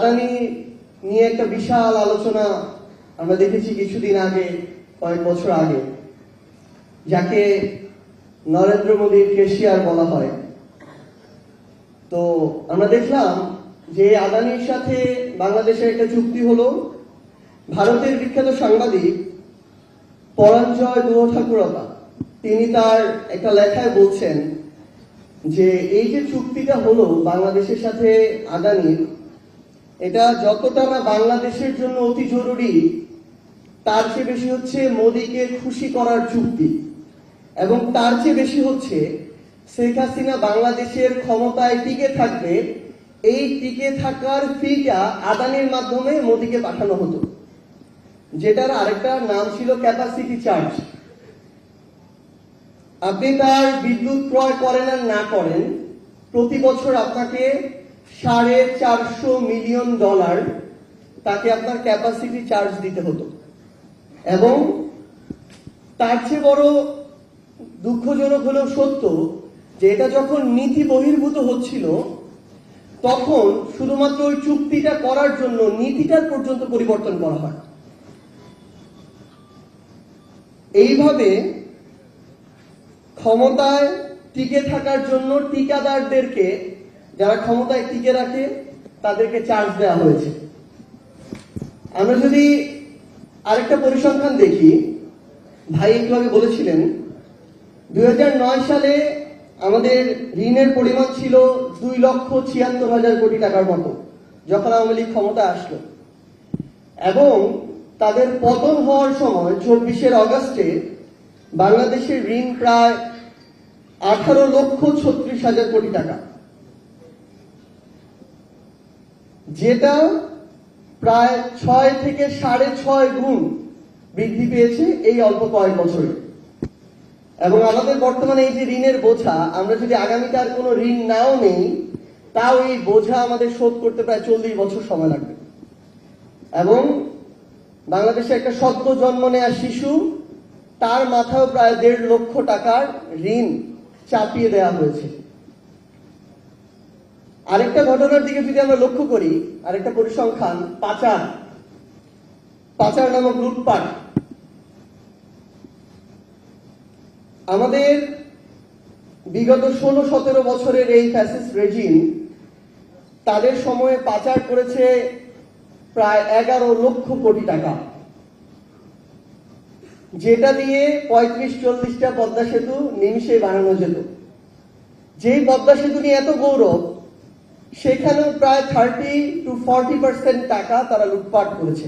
আদানি নিয়ে একটা বিশাল আলোচনা আমরা দেখেছি কিছুদিন আগে, কয়েক বছর আগে, যাকে নরেন্দ্র মোদীর কেশিয়ার বলা হয়। তো আমরা দেখলাম যে আদানির সাথে বাংলাদেশের একটা চুক্তি হলো। ভারতের বিখ্যাত সাংবাদিক পরাঞ্জয় গুহঠাকুরতা তিনি তার একটা লেখায় বলছেন যে এই যে চুক্তিটা হলো বাংলাদেশের সাথে আদানির, এটা যতটা না বাংলাদেশের জন্য অতি জরুরি, তার চেয়ে বেশি হচ্ছে মোদীকে খুশি করার চুক্তি, এবং তার চেয়ে বেশি হচ্ছে শেখ হাসিনা বাংলাদেশের ক্ষমতায় টিকে থাকবে, এই টিকে থাকার ফিটা আদানির মাধ্যমে মোদীকে পাঠানো হতো, যেটার আরেকটা নাম ছিল ক্যাপাসিটি চার্জ। আপনি তার বিদ্যুৎ ক্রয় করেন আর না করেন, প্রতি বছর আপনাকে $450 মিলিয়ন তাকে আপনার ক্যাপাসিটি চার্জ দিতে হতো। এবং তার চেয়ে বড় দুঃখজনক হলেও সত্য যে এটা যখন নীতি বহির্ভূত হচ্ছিল, তখন শুধুমাত্র ওই চুক্তিটা করার জন্য নীতিটার পর্যন্ত পরিবর্তন করা হয়। এইভাবে ক্ষমতায় টিকে থাকার জন্য ঠিকাদারদেরকে, যারা ক্ষমতায় টিকে রাখে, তাদেরকে চার্জ দেওয়া হয়েছে। আমরা যদি আরেকটা পরিসংখ্যান দেখি, ভাই একটু আগে বলেছিলেন 2009 সালে আমাদের ঋণের পরিমাণ ছিল 2,76,000 কোটি টাকার মতো, যখন আওয়ামী লীগ ক্ষমতা আসলো। এবং তাদের পতন হওয়ার সময় 24 অগস্টে বাংলাদেশের ঋণ প্রায় 18,36,000 কোটি টাকা, যেটা প্রায় 6 থেকে 6.5 গুণ বৃদ্ধি পেয়েছে এই অল্প কয়েক বছরে। এবং আমাদের বর্তমানে এই যে ঋণের বোঝা, আমরা যদি আগামীতে আর কোনো ঋণ নাও নেই, তাও এই বোঝা আমাদের শোধ করতে প্রায় 40 বছর সময় লাগবে। এবং বাংলাদেশে একটা সদ্য জন্ম নেওয়া শিশু, তার মাথাও প্রায় 1.5 লক্ষ টাকার ঋণ চাপিয়ে দেওয়া হয়েছে। আরেকটা ঘটনার দিকে যদি আমরা লক্ষ্য করি, আরেকটা পরিসংখ্যান, পাচার নামক লুটপাট। আমাদের বিগত 16-17 বছরের এই ফ্যাসিস্ট রেজিম তাদের সময়ে পাচার করেছে প্রায় 11 লক্ষ কোটি টাকা, যেটা দিয়ে 35-40টা পদ্মা সেতু নিমিষে বানানো যেত। যেই পদ্মা সেতু নিয়ে এত গৌরব, সেখানেও প্রায় 30-40% টাকা তারা লুটপাট করেছে।